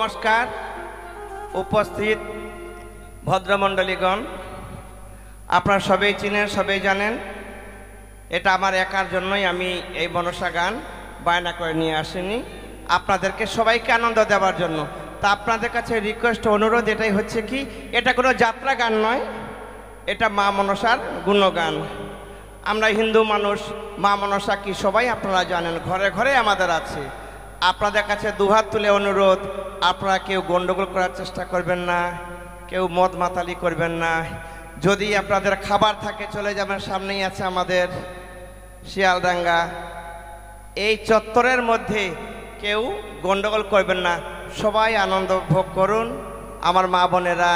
নমস্কার উপস্থিত ভদ্রমণ্ডলীগণ, আপনারা সবাই চিনেন, সবাই জানেন এটা আমার একার জন্যই আমি এই মনসা গান বায়না করে নিয়ে আসিনি, আপনাদেরকে সবাইকে আনন্দ দেওয়ার জন্য। তা আপনাদের কাছে রিকোয়েস্ট, অনুরোধ এটাই হচ্ছে কি, এটা কোনো যাত্রা গান নয়, এটা মা মনসার গুণগান। আমরা হিন্দু মানুষ, মা মনসা কি সবাই আপনারা জানেন, ঘরে ঘরে আমাদের আছে। আপনাদের কাছে দুহাত তুলে অনুরোধ, আপনারা কেউ গন্ডগোল করার চেষ্টা করবেন না, কেউ মদ মাতালি করবেন না। যদি আপনাদের খাবার থাকে চলে যাবেন, সামনেই আছে আমাদের শিয়ালডাঙ্গা। এই চত্বরের মধ্যে কেউ গন্ডগোল করবেন না, সবাই আনন্দ ভোগ করুন। আমার মা বোনেরা,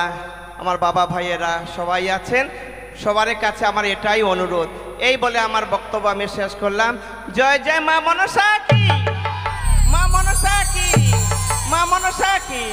আমার বাবা ভাইয়েরা সবাই আছেন, সবার কাছে আমার এটাই অনুরোধ। এই বলে আমার বক্তব্য আমি শেষ করলাম। জয় জয় মা মনসা কি, মা মনসা কি, মা মনসা কি।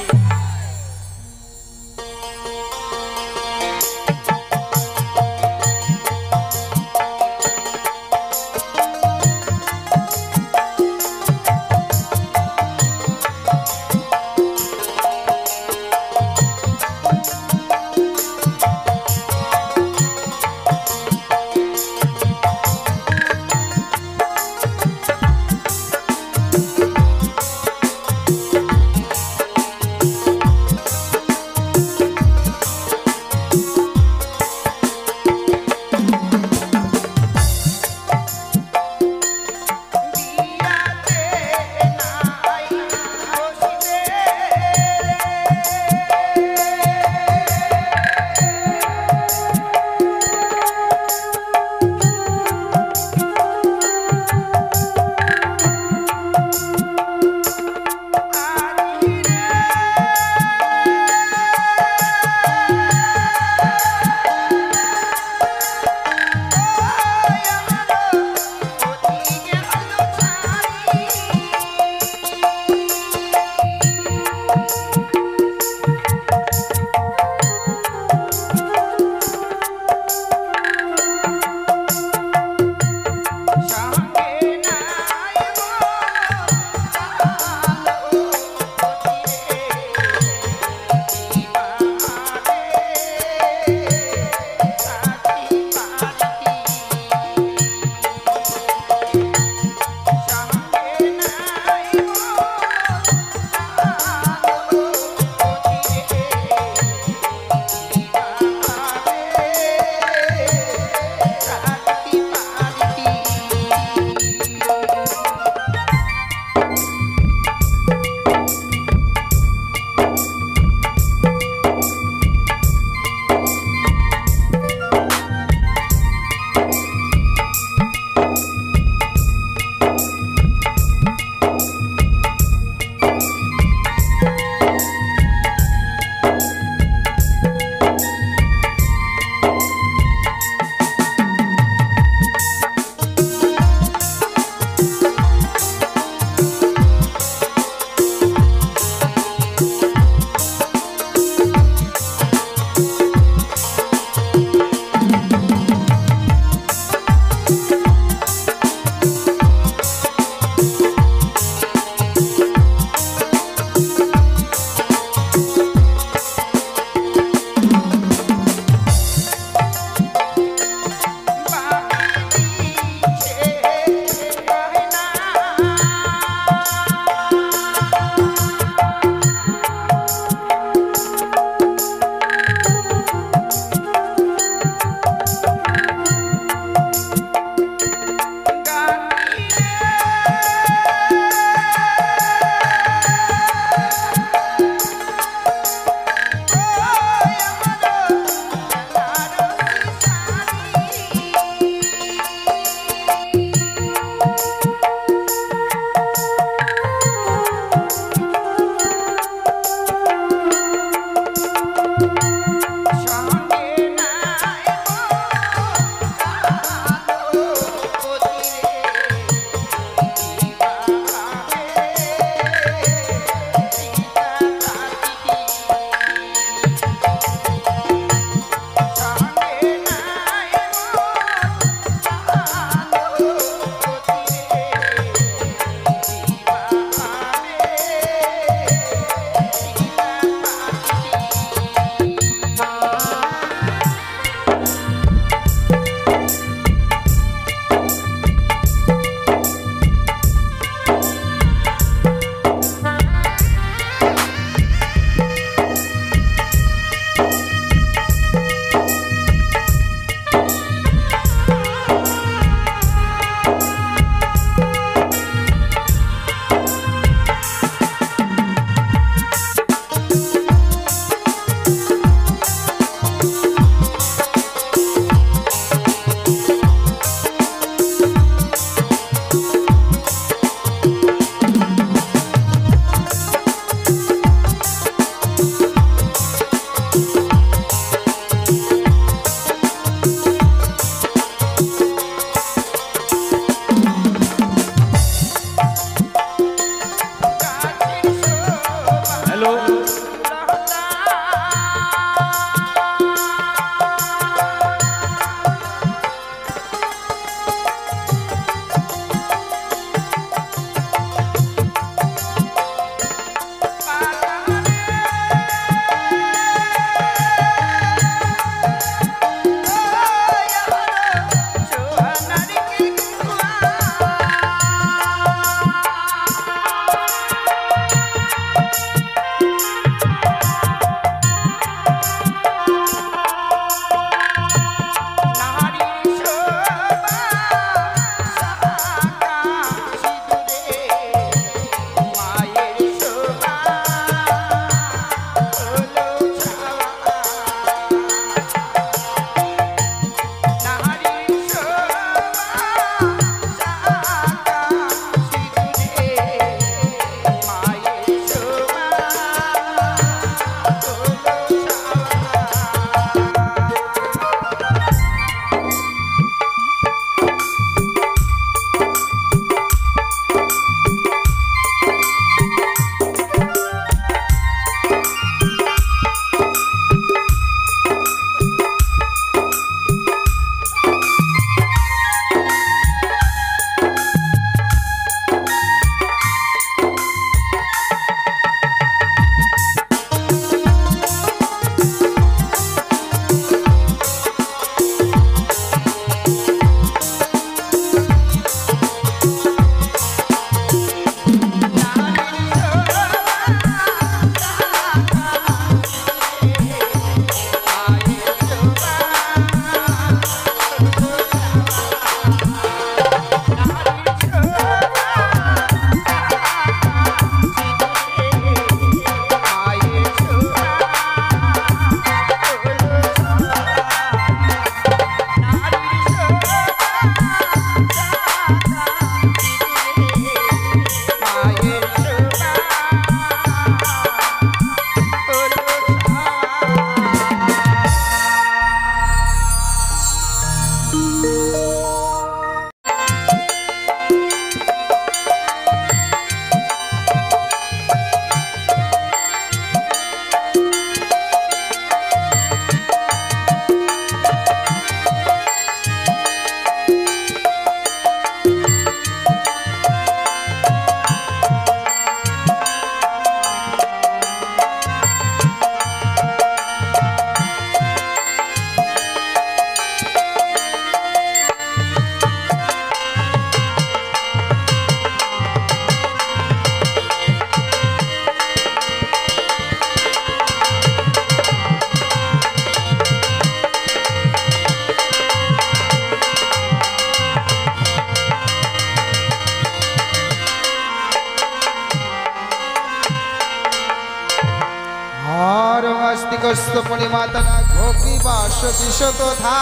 পরিমাতনা গোপী বাসতি শতধা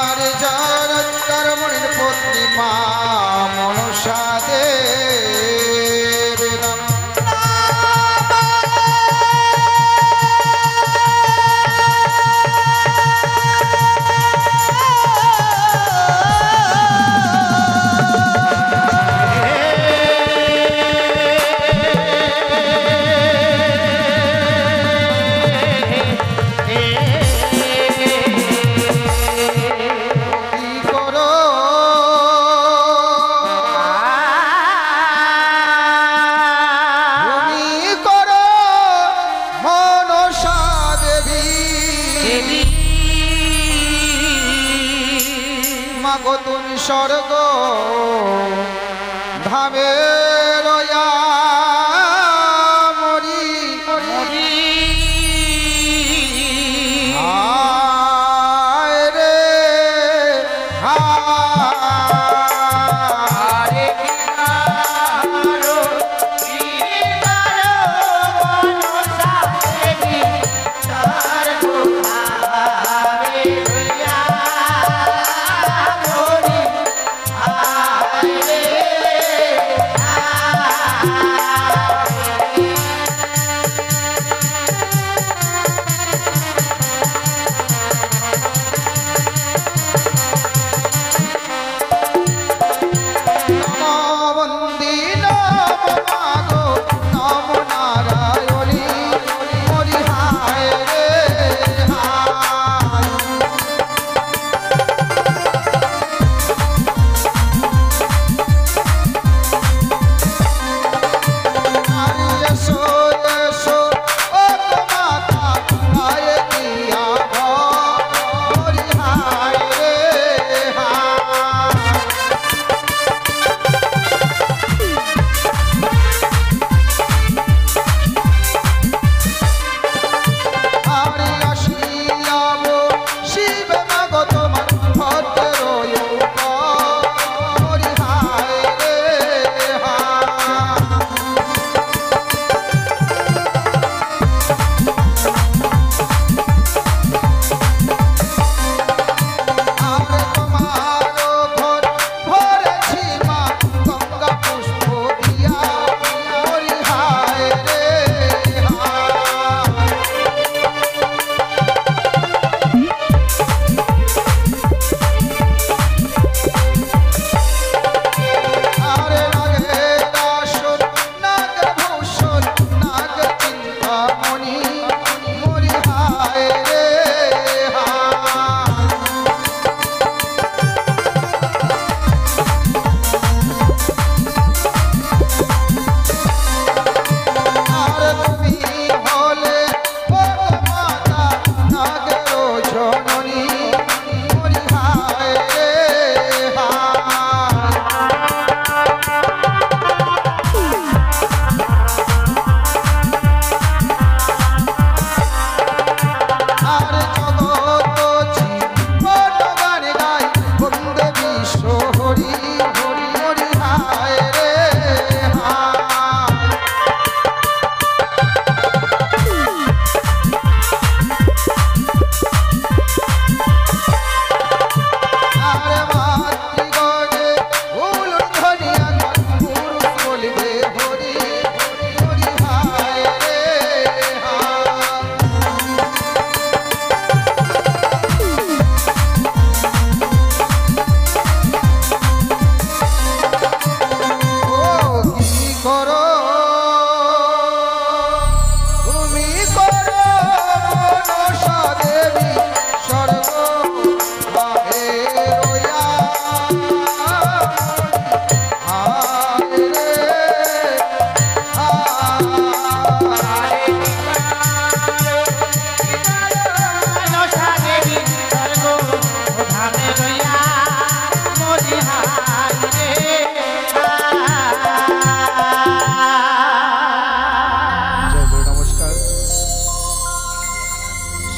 আর যার কর্মণির পত্নী মা মনসা দেবী তুমি স্বর্গ ধামে রয়া মরি হায় রে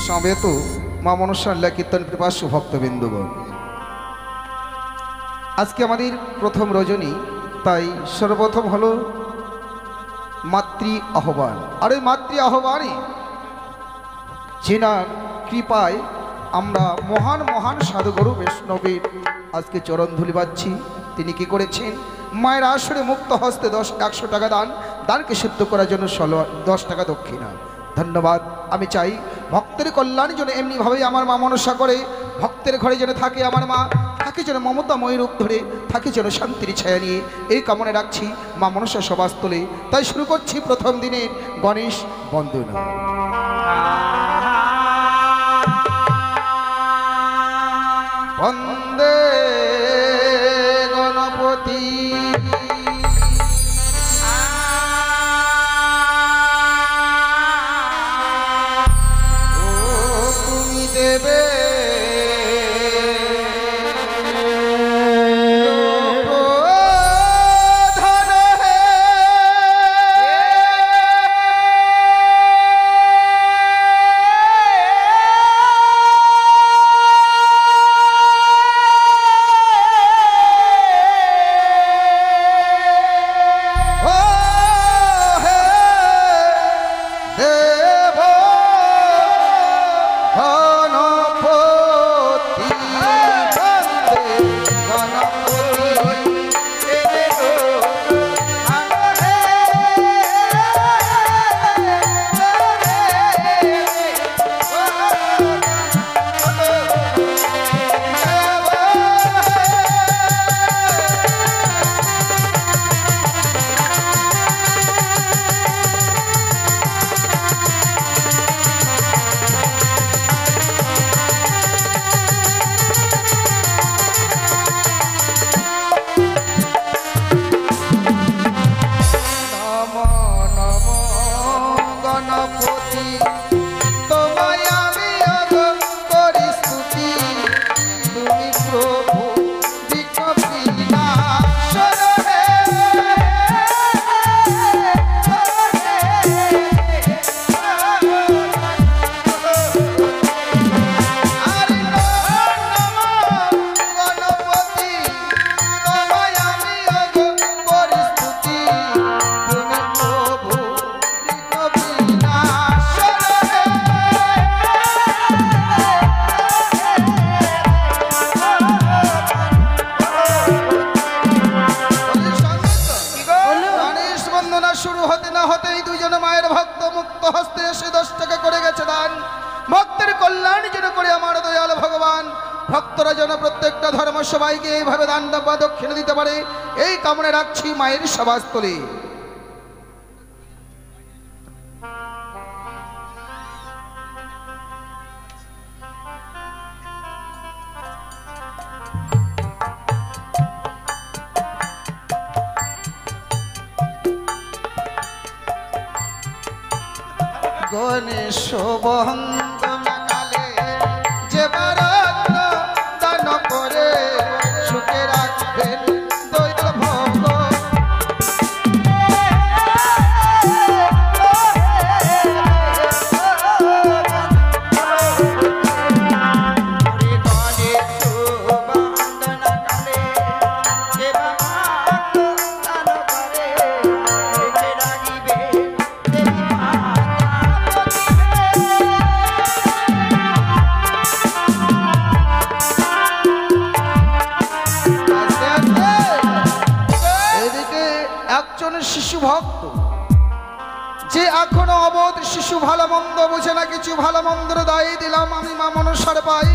সমবেত মা মনসার লীলা কীর্তন পিপাসু ভক্তবৃন্দগণ, আজকে আমাদের প্রথম রজনী, তাই সর্বপ্রথম হলো মাতৃ আহ্বান। আর ওই মাতৃ আহ্বানে যিনার কৃপায় আমরা মহান মহান সাধুগুরু বৈষ্ণবের আজকে চরণ ধুলি পাচ্ছি। তিনি কি করেছেন? মায়ের আসরে মুক্ত হস্তে 100 টাকা দানকে সিদ্ধ করার জন্য 10 টাকা দক্ষিণা। ধন্যবাদ। আমি চাই ভক্তের কল্যাণের জন্য এমনিভাবেই আমার মা মনসা করে ভক্তের ঘরে যেন থাকে আমার মা, থাকে যেন মমতাময় রূপ ধরে, থাকে যেন শান্তির ছায়া নিয়ে, এই কামনা রাখছি মা মনসা সভাস্থলে। তাই শুরু করছি প্রথম দিনের গণেশ বন্দনা। বন্দে গণপতি ও তুমি দেবে ভক্তরা যেন প্রত্যেকটা ধর্ম সবাইকে এইভাবে দান বা দক্ষিণা দিতে পারে, এই কামনা রাখছি মায়ের সভাস্থলে। গণেশ বন্দনা কালে যে বরত্ন দান করে সুখে রাখবেন দৈত ভক্ত। শিশু ভক্ত যে এখনো অবোধ শিশু, ভালো মন্দ বোঝে না কিছু, ভালো মন্দের দায়ী দিলাম আমি মা মনসার পাই।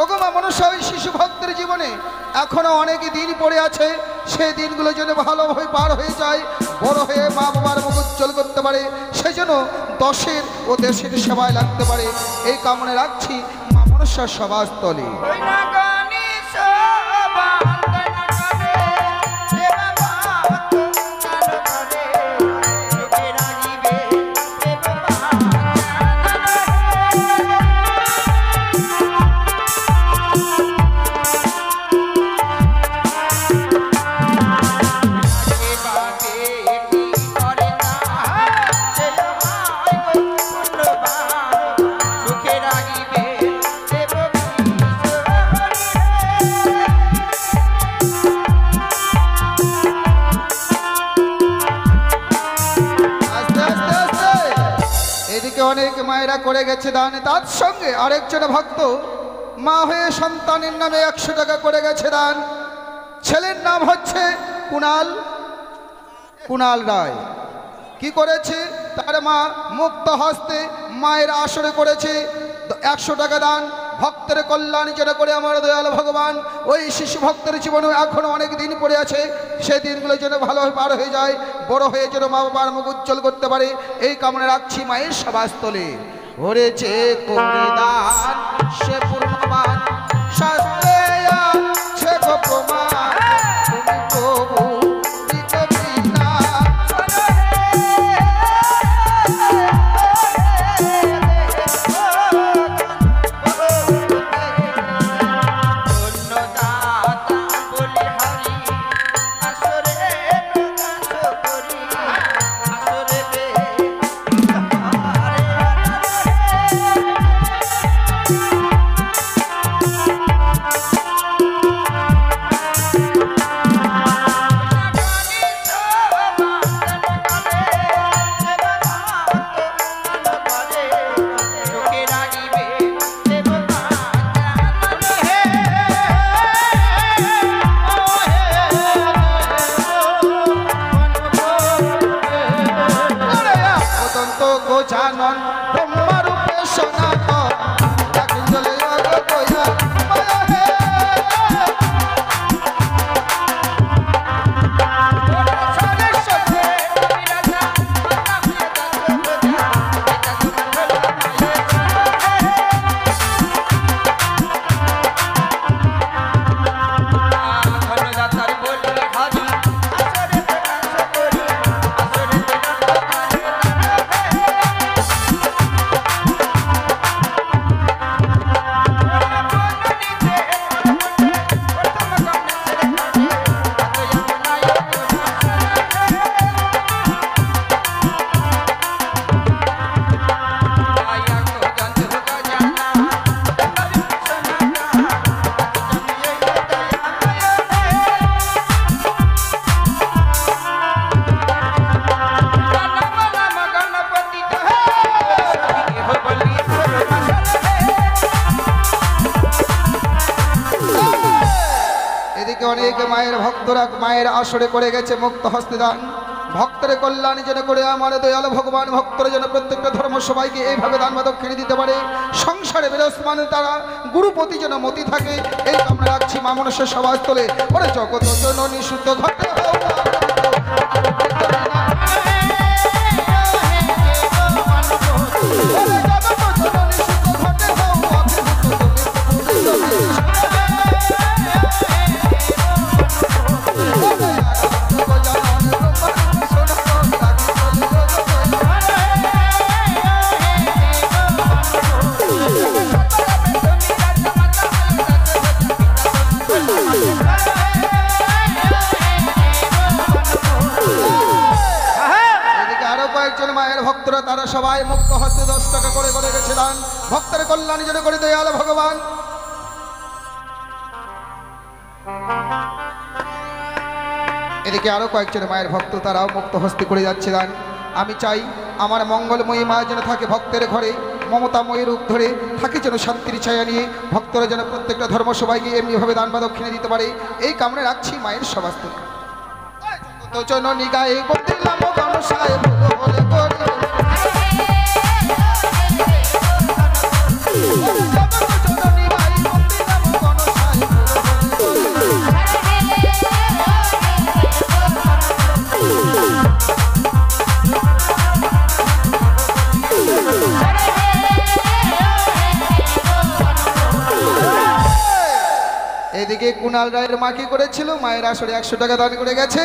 ওগো মা মনসা, ওই শিশু ভক্তের জীবনে এখনো অনেক দিন পড়ে আছে, সেই দিনগুলো যেন ভালোভাবে পার হয়ে যায়, বড় হয়ে মা বাবার মুখ উজ্জ্বল করতে পারে, সেজন্য দশের ও দেশের সেবায় লাগতে পারে, এই কামনা রাখছি মা মনসার সভাস্থলে। সুখে এদিকে অনেক মায়েরা করে গেছে দান, তার সঙ্গে আরেকজন ভক্ত মা হয়ে সন্তানের নামে 100 টাকা করে গেছে দান। ছেলের নাম হচ্ছে কুণাল রায়। কি করেছে? তার মা মুক্ত হস্তে মায়ের আসরে করেছে 100 টাকা দান। ভক্তের কল্যাণ যেটা করে আমার দয়াল ভগবান ওই শিশু ভক্তের জীবনে এখনো অনেক দিন পড়ে আছে, সেই দিনগুলো যেন ভালোভাবে পার হয়ে যায়, বড় হয়ে যেন মা বাবার মুখ উজ্জ্বল করতে পারে, এই কামনা রাখছি মায়ের সভাস্থলে। হরেছে করে দান সে পূর্ণবান, শাস্ত্রে আছে গো প্রমাণ, তুমি প্রভু জানন ব্রহ্মরূপে সনাতন তাকে চলে আগতয়া মায়া হে অনেক মায়ের ভক্তরা মায়ের আসরে করে গেছে মুক্ত হস্তে দান। ভক্তের কল্যাণ যেন করে আমার দয়াল ভগবান ভক্তরা যেন প্রত্যেকটা ধর্ম সবাইকে এইভাবে দান বা দক্ষিণে দিতে পারে, সংসারে বিরাজমান তারা গুরুপতি যেন মতি থাকে, এই আমরা রাখছি মা মনসের সভাস্থলে। ওরে জগৎ জননী শুদ্ধ ঘটে ভক্তরা তারা সবাই মুক্ত হস্তে 10 টাকা করে করে গেছে দান। ভক্তের কল্যাণ যেন করে দয়াল ভগবান। এদিকে আরো কয়েকজন মায়ের ভক্ত তারাও মুক্ত হস্তে করে যাচ্ছে দান। আমি চাই আমার মঙ্গলময়ী মা যেন থাকে ভক্তের ঘরে, মমতাময়ী রূপ ধরে থাকে যেন শান্তির ছায়া নিয়ে, ভক্তরা যেন প্রত্যেকটা ধর্ম সবাইকে এমনিভাবে দান বা দক্ষিণে দিতে পারে, এই কামনা রাখছি মায়ের সভাস্থলে। তো জননী গায়ে বদিলাম গণসায় বলে বলে এদিকে কুণাল রায়ের মা কি করেছিল? মায়ের আসরে 100 টাকা দান করে গেছে।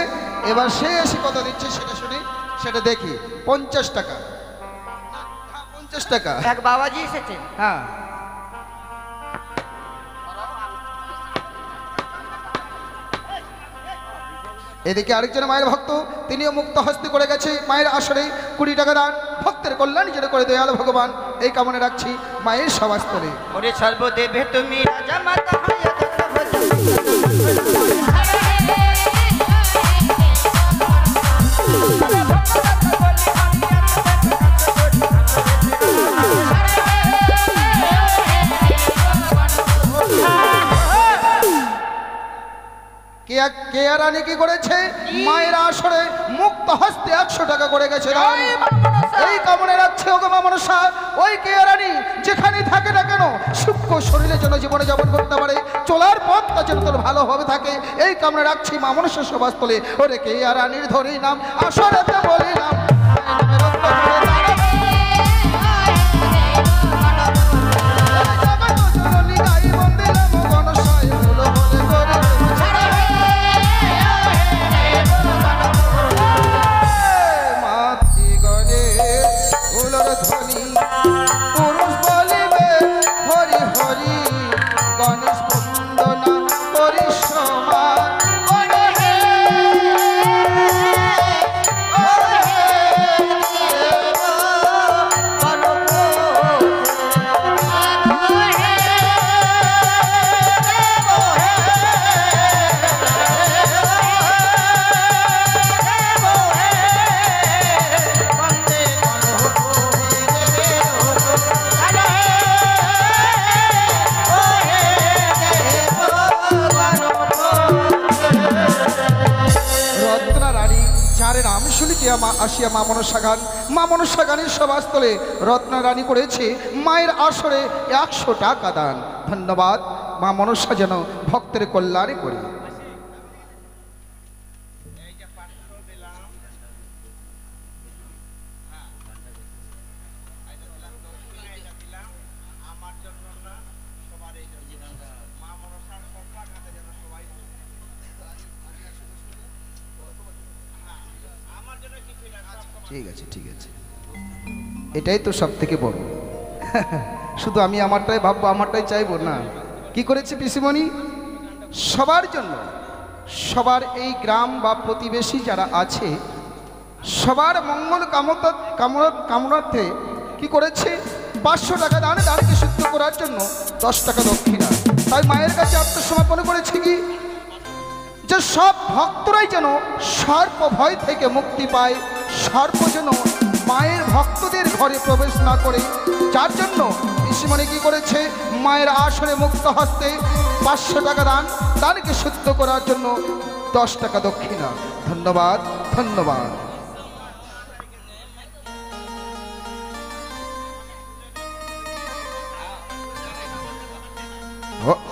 এবার সে এসে কত দিচ্ছে সেটা শুনি, সেটা দেখি। 50 টাকা। 50 টাকা এক বাবাজি এসেছে। হ্যাঁ, এদিকে আরেকজন মায়ের ভক্ত তিনিও মুক্ত হস্তে করে গেছে মায়ের আসরে 20 টাকা দান। ভক্তের কল্যাণ যেন করে দয়াল ভগবান, এই কামনা রাখছি মায়ের সভাস্থলে। ওরে সর্বদেবে তুমি রাজা মাতা হয়ে কেয়া রানী কি করেছে মায়ের আসরে মুক্ত হস্তে 100 টাকা করে গেছে দান। এই কামনে রাখছে ওগো মা মনসা, ওই কেয়া রানী যেখানে থাকে না কেন সূক্ষ্ম শরীরে যেন জীবনে যাপন করতে পারে, চলার পথটা যেন তোর ভালোভাবে থাকে, এই কামনে রাখছি মা মনসা সভাস্থলে। ওরে কেয়া রানীর ধরি নাম আসরেতে বলিলাম আসিয়া মা মনসা গান, মা মনসা গানের সভাস্থলে রত্না রানী করেছে মায়ের আসরে 100 টাকা দান। ধন্যবাদ মা মনসা যেন ভক্তের কল্যাণে করি। ঠিক আছে ঠিক আছে, এটাই তো সব থেকে বড়। শুধু আমি আমারটাই ভাববো, আমারটাই চাইবো না। কি করেছে পিসিমণি সবার জন্য, সবার এই গ্রাম বা প্রতিবেশী যারা আছে সবার মঙ্গল কামনার্থে কি করেছে 500 টাকা দান, দানকে শুদ্ধ করার জন্য 10 টাকা দক্ষিণা। তাই মায়ের কাছে আত্মসমর্পণ করেছে কি যে সব ভক্তরাই যেন সর্প ভয় থেকে মুক্তি পায়, সর্প যেন মায়ের ভক্তদের ঘরে প্রবেশ না করে, যার জন্য পিসিমণি কি করেছে মায়ের আসরে মুক্ত হস্তে 500 টাকা দান, দানকে শুদ্ধ করার জন্য 10 টাকা দক্ষিণা। ধন্যবাদ ধন্যবাদ।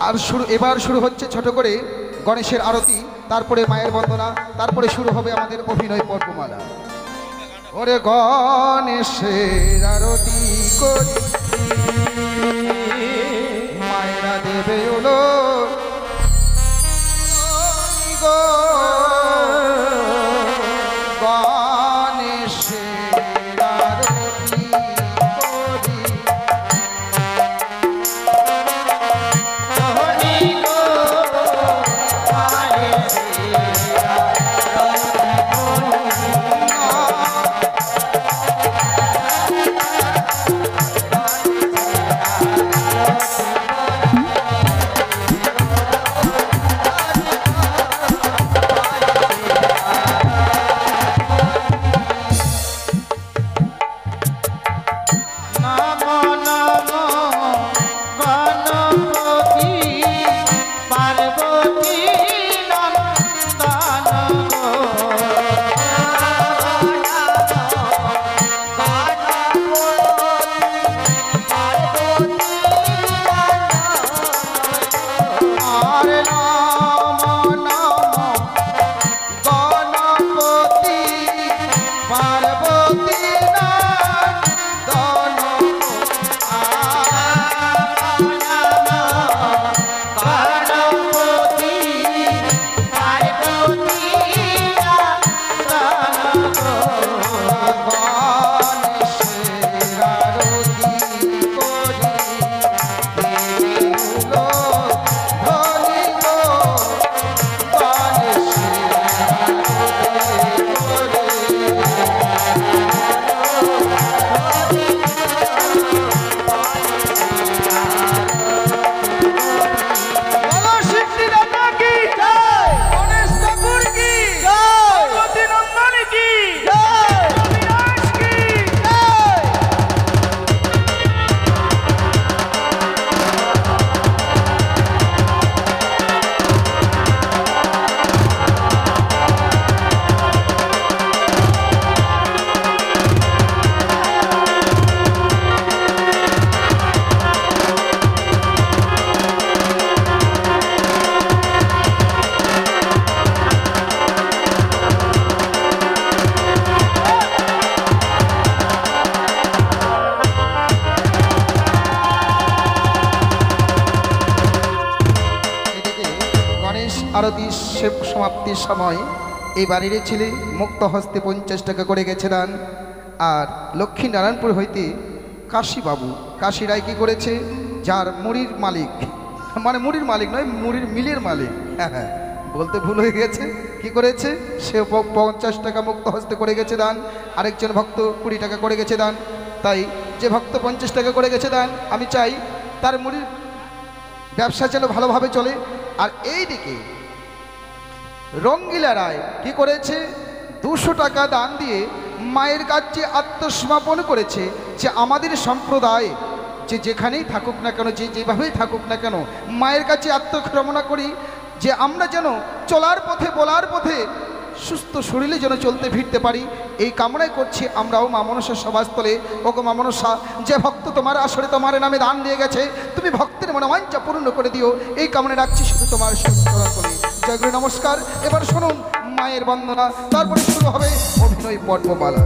আর এবার শুরু হচ্ছে ছোট করে গণেশের আরতি, তারপরে মায়ের বন্দনা, তারপরে শুরু হবে আমাদের অভিনয় পর্বমালা। ওরে গণেশের আরতি করি মায়েরা দেবে ওলো গণেশের আরতি করি আরতি সমাপ্তির সময় এই বাড়ির ছেলে মুক্ত হস্তে 50 টাকা করে গেছে দান। আর লক্ষ্মীনারায়ণপুর হইতে কাশীবাবু কাশী রায় কী করেছে, যার মুড়ির মালিক, মানে মুড়ির মালিক নয়, মুড়ির মিলের মালিক, হ্যাঁ হ্যাঁ বলতে ভুল হয়ে গেছে, কি করেছে সে 50 টাকা মুক্ত হস্তে করে গেছে দান। আরেকজন ভক্ত 20 টাকা করে গেছে দান। তাই যে ভক্ত 50 টাকা করে গেছে দান, আমি চাই তার মুড়ির ব্যবসা যেন ভালোভাবে চলে। আর এই দিকে রঙ্গিলা রায় কি করেছে, 200 টাকা দান দিয়ে মায়ের কাছে আত্মসমর্পণ করেছে যে আমাদের সম্প্রদায় যে যেখানেই থাকুক না কেন, যে যেভাবেই থাকুক না কেন, মায়ের কাছে আত্মকামনা করি যে আমরা যেন চলার পথে বলার পথে সুস্থ শরীরে যেন চলতে ফিরতে পারি। এই কামনাই করছি আমরাও মা মনসার সভাস্থলে। ওগো মা মনসা, যে ভক্ত তোমার আসরে তোমার নামে দান দিয়ে গেছে, তুমি ভক্তের মনোবাঞ্ছা পূর্ণ করে দিও, এই কামনা রাখছি শুধু তোমার সুন্দর করে। জয় গুরু, নমস্কার। এবার শুনুন মায়ের বন্দনা, তারপরে শুরু হবে অভিনয় পর্বমালা।